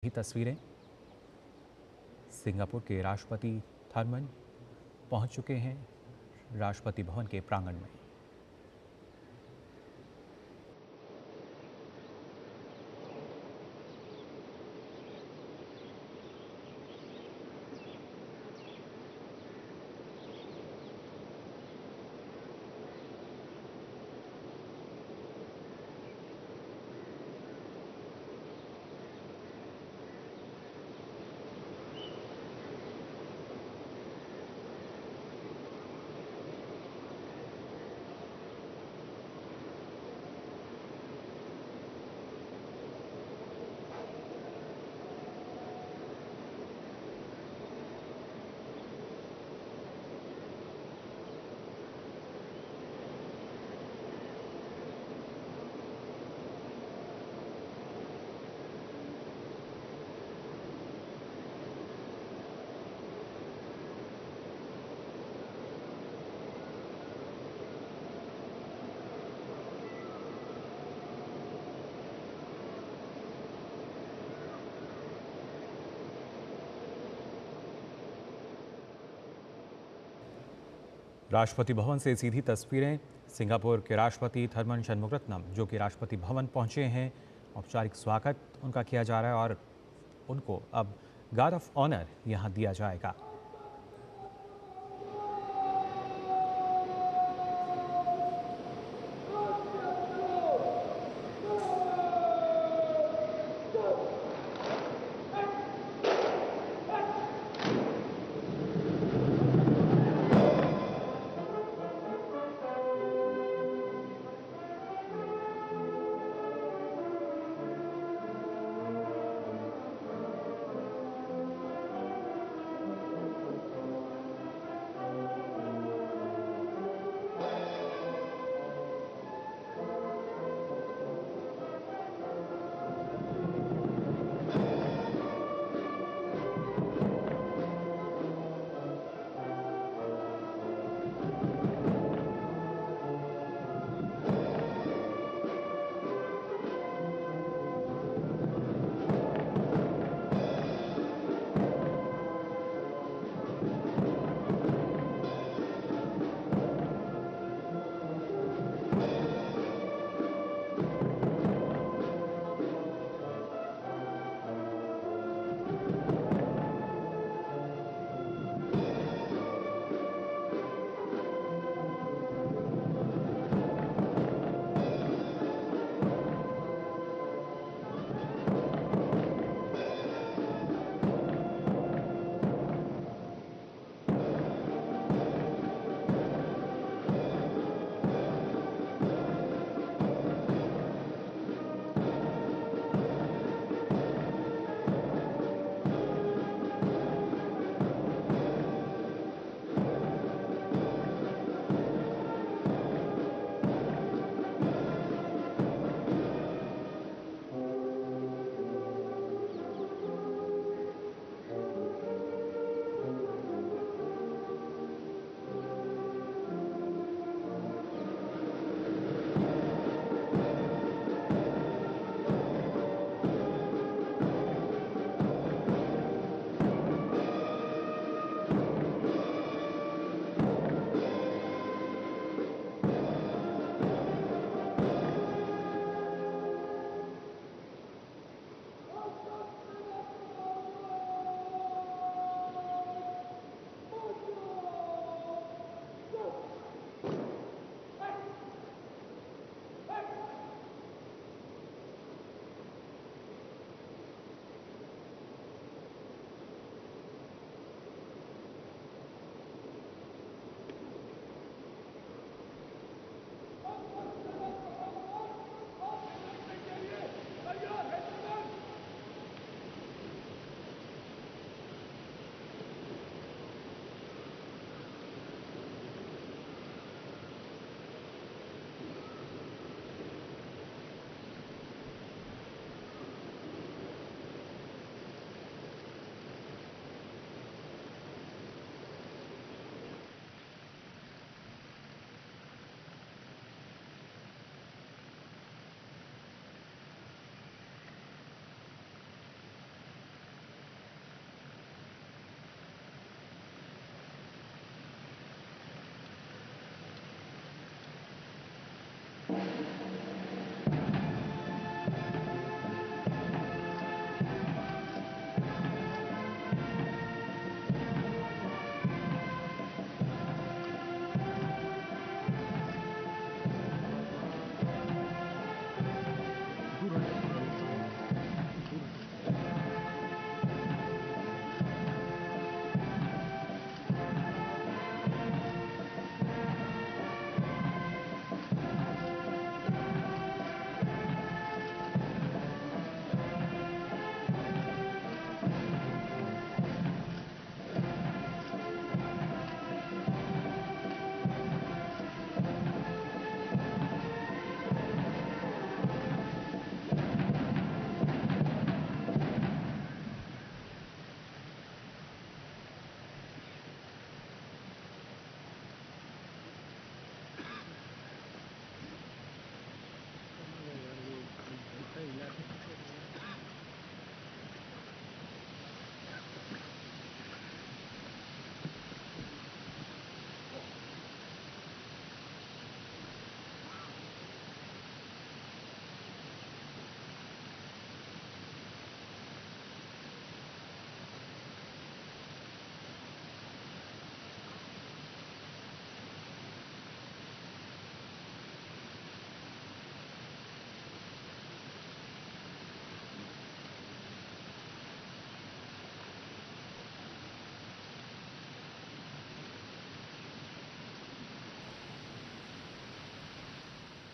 ये तस्वीरें सिंगापुर के राष्ट्रपति थरमन पहुंच चुके हैं राष्ट्रपति भवन के प्रांगण में। राष्ट्रपति भवन से सीधी तस्वीरें सिंगापुर के राष्ट्रपति थरमन शनमुगारत्नम जो कि राष्ट्रपति भवन पहुंचे हैं। औपचारिक स्वागत उनका किया जा रहा है और उनको अब गार्ड ऑफ ऑनर यहां दिया जाएगा।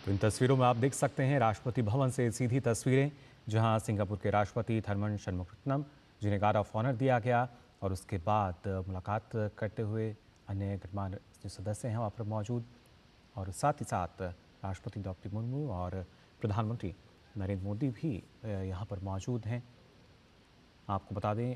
तो इन तस्वीरों में आप देख सकते हैं राष्ट्रपति भवन से सीधी तस्वीरें, जहां सिंगापुर के राष्ट्रपति थरमन शनमुगारत्नम, जिन्हें गार्ड ऑफ ऑनर दिया गया, और उसके बाद मुलाकात करते हुए अन्य गणमान्य जो सदस्य हैं वहाँ पर मौजूद, और साथ ही साथ राष्ट्रपति द्रौपदी मुर्मू और प्रधानमंत्री नरेंद्र मोदी भी यहाँ पर मौजूद हैं। आपको बता दें,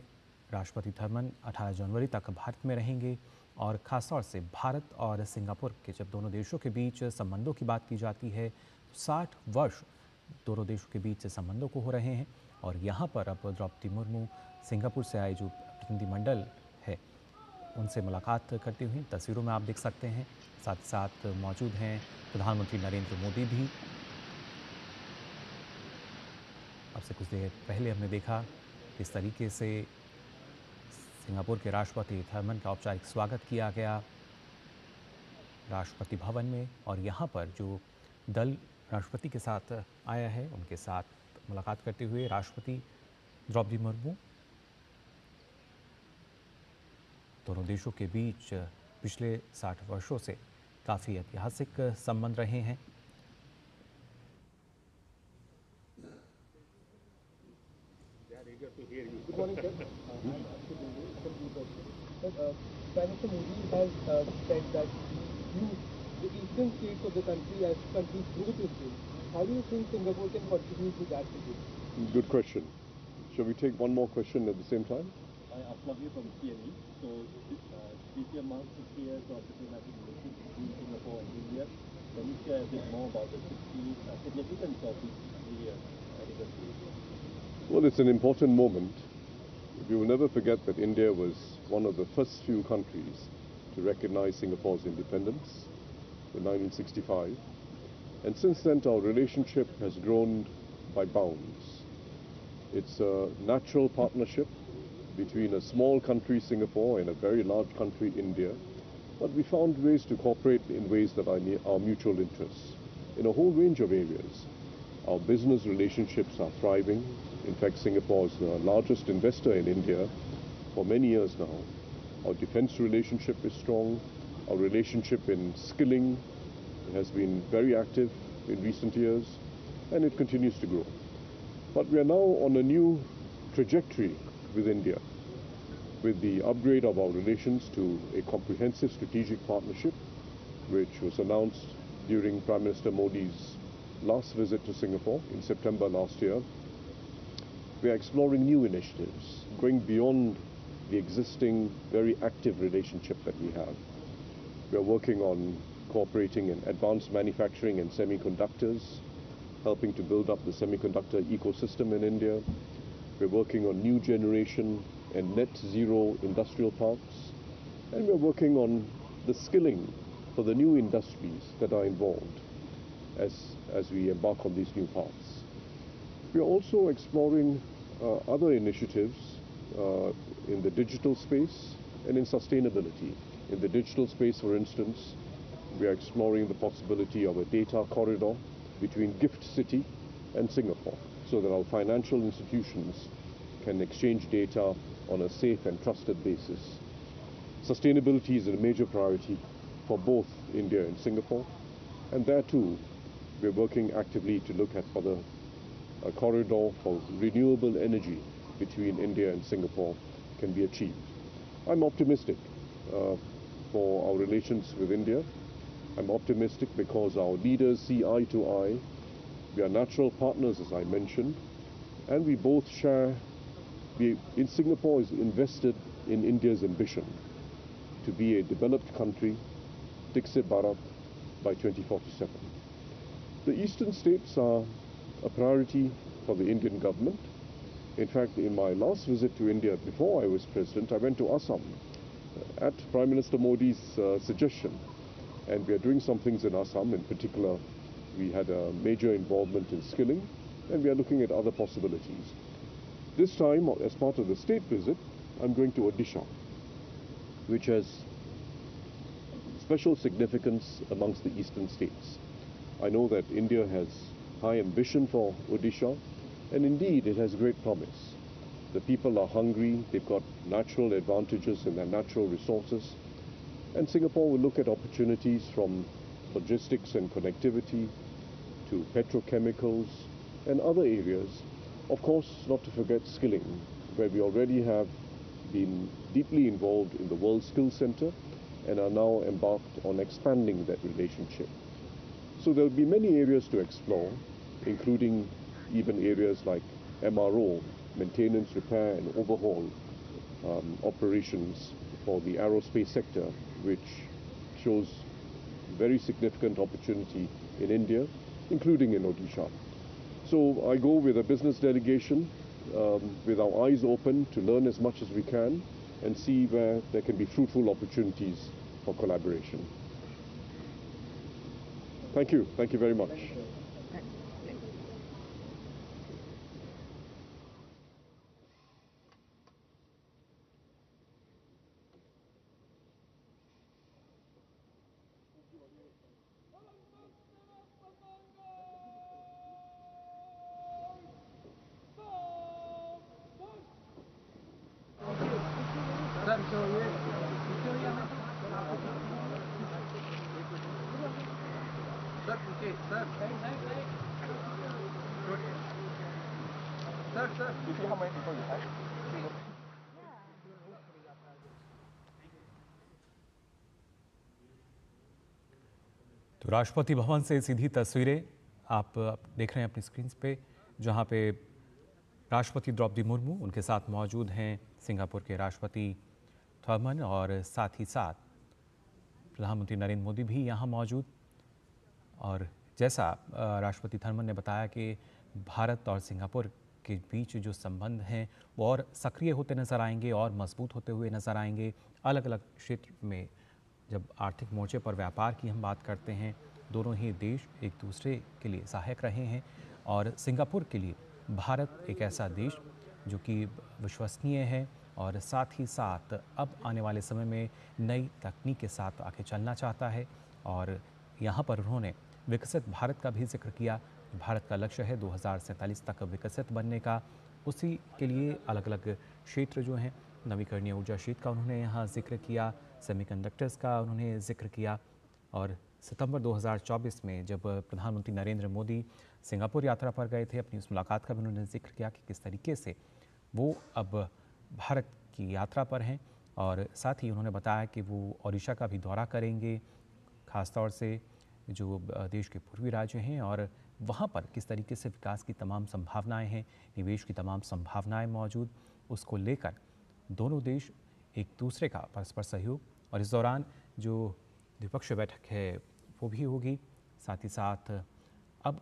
राष्ट्रपति थरमन 18 जनवरी तक भारत में रहेंगे, और ख़ासतौर से भारत और सिंगापुर के जब दोनों देशों के बीच संबंधों की बात की जाती है, तो 60 वर्ष दोनों देशों के बीच संबंधों को हो रहे हैं। और यहाँ पर अब द्रौपदी मुर्मू सिंगापुर से आए जो प्रतिनिधिमंडल है उनसे मुलाकात करती हुई तस्वीरों में आप देख सकते हैं। साथ ही साथ मौजूद हैं प्रधानमंत्री नरेंद्र मोदी भी। अब से कुछ देर पहले हमने देखा किस तरीके से सिंगापुर के राष्ट्रपति थरमन का औपचारिक स्वागत किया गया राष्ट्रपति भवन में, और यहाँ पर जो दल राष्ट्रपति के साथ आया है उनके साथ मुलाकात करते हुए राष्ट्रपति द्रौपदी मुर्मू। दोनों देशों के बीच पिछले 60 वर्षों से काफ़ी ऐतिहासिक संबंध रहे हैं। Prime Minister Modi has said that the eastern states of the country as countries primitive states. How do you think Singapore can contribute to that situation? Good question. Shall we take one more question at the same time? Hi, Aflavi from CNE. So, speaking amongst the peers of diplomatic relations between Singapore and India, can you share a bit more about the significance of this 60-year anniversary? Well, it's an important moment. We will never forget that India was one of the first few countries to recognize Singapore's independence in 1965. And since then, our relationship has grown by bounds. It's a natural partnership between a small country, Singapore, and a very large country, India. But we found ways to cooperate in ways that are near our mutual interests in a whole range of areas. Our business relationships are thriving. In fact, Singapore is the largest investor in India for many years now. Our defense relationship is strong. Our relationship in skilling has been very active in recent years, and it continues to grow. But we are now on a new trajectory with India, with the upgrade of our relations to a comprehensive strategic partnership, which was announced during Prime Minister Modi's last visit to Singapore in September last year. We are exploring new initiatives, going beyond the existing very active relationship that we have. We are working on cooperating in advanced manufacturing and semiconductors, helping to build up the semiconductor ecosystem in India. We're working on new generation and net zero industrial parks. And we're working on the skilling for the new industries that are involved as we embark on these new paths. We are also exploring other initiatives in the digital space and in sustainability. In the digital space, for instance, we are exploring the possibility of a data corridor between Gift City and Singapore, so that our financial institutions can exchange data on a safe and trusted basis. Sustainability is a major priority for both India and Singapore, and there too we're working actively to look at whether a corridor for renewable energy between India and Singapore can be achieved. I'm optimistic for our relations with India. I'm optimistic because our leaders see eye to eye. We are natural partners, as I mentioned, and we both share. In Singapore is invested in India's ambition to be a developed country, Dixit Bharat, by 2047. The eastern states are a priority for the Indian government. In fact, in my last visit to India before I was president, I went to Assam at Prime Minister Modi's suggestion. And we are doing some things in Assam. In particular, we had a major involvement in skilling, and we are looking at other possibilities. This time, as part of the state visit, I'm going to Odisha, which has special significance amongst the eastern states. I know that India has high ambition for Odisha, and indeed it has great promise. The people are hungry, they've got natural advantages in their natural resources, and Singapore will look at opportunities from logistics and connectivity to petrochemicals and other areas. Of course, not to forget skilling, where we already have been deeply involved in the World Skills Center and are now embarked on expanding that relationship. So there will be many areas to explore, including even areas like MRO, maintenance, repair and overhaul operations for the aerospace sector, which shows very significant opportunity in India, including in Odisha. So I go with a business delegation with our eyes open to learn as much as we can and see where there can be fruitful opportunities for collaboration. Thank you. Thank you very much. तो राष्ट्रपति भवन से सीधी तस्वीरें आप देख रहे हैं अपनी screen पे, जहां पे राष्ट्रपति द्रौपदी मुर्मू उनके साथ मौजूद हैं, सिंगापुर के राष्ट्रपति थर्मन और साथ ही साथ प्रधानमंत्री नरेंद्र मोदी भी यहां मौजूद। और जैसा राष्ट्रपति थर्मन ने बताया कि भारत और सिंगापुर के बीच जो संबंध हैं वो और सक्रिय होते नज़र आएंगे और मजबूत होते हुए नज़र आएंगे। अलग अलग क्षेत्र में जब आर्थिक मोर्चे पर व्यापार की हम बात करते हैं, दोनों ही देश एक दूसरे के लिए सहायक रहे हैं और सिंगापुर के लिए भारत एक ऐसा देश जो कि विश्वसनीय है और साथ ही साथ अब आने वाले समय में नई तकनीक के साथ आगे चलना चाहता है। और यहाँ पर उन्होंने विकसित भारत का भी जिक्र किया। भारत का लक्ष्य है 2047 तक विकसित बनने का। उसी के लिए अलग अलग क्षेत्र जो हैं, नवीकरणीय ऊर्जा क्षेत्र का उन्होंने यहाँ जिक्र किया, सेमीकंडक्टर्स का उन्होंने जिक्र किया। और सितंबर 2024 में जब प्रधानमंत्री नरेंद्र मोदी सिंगापुर यात्रा पर गए थे, अपनी उस मुलाकात का भी उन्होंने जिक्र किया कि किस तरीके से वो अब भारत की यात्रा पर हैं। और साथ ही उन्होंने बताया कि वो ओडिशा का भी दौरा करेंगे, ख़ासतौर से जो देश के पूर्वी राज्य हैं, और वहाँ पर किस तरीके से विकास की तमाम संभावनाएं हैं, निवेश की तमाम संभावनाएं मौजूद, उसको लेकर दोनों देश एक दूसरे का परस्पर सहयोग। और इस दौरान जो द्विपक्षीय बैठक है वो भी होगी। साथ ही साथ अब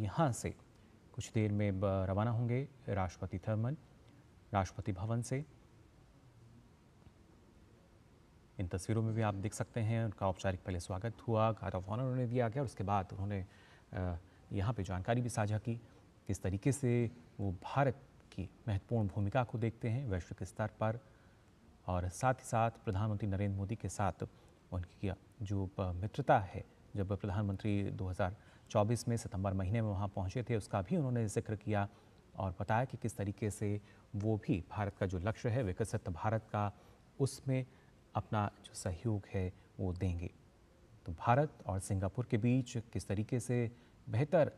यहाँ से कुछ देर में रवाना होंगे राष्ट्रपति थर्मन राष्ट्रपति भवन से। इन तस्वीरों में भी आप देख सकते हैं उनका औपचारिक पहले स्वागत हुआ, गार्ड ऑफ ऑनर उन्हें दिया गया और उसके बाद उन्होंने यहाँ पे जानकारी भी साझा की किस तरीके से वो भारत की महत्वपूर्ण भूमिका को देखते हैं वैश्विक स्तर पर। और साथ ही साथ प्रधानमंत्री नरेंद्र मोदी के साथ उनकी जो मित्रता है, जब प्रधानमंत्री 2024 में सितंबर महीने में वहाँ पहुँचे थे, उसका भी उन्होंने जिक्र किया और बताया कि किस तरीके से वो भी भारत का जो लक्ष्य है विकसित भारत का, उसमें अपना जो सहयोग है वो देंगे। तो भारत और सिंगापुर के बीच किस तरीके से बेहतर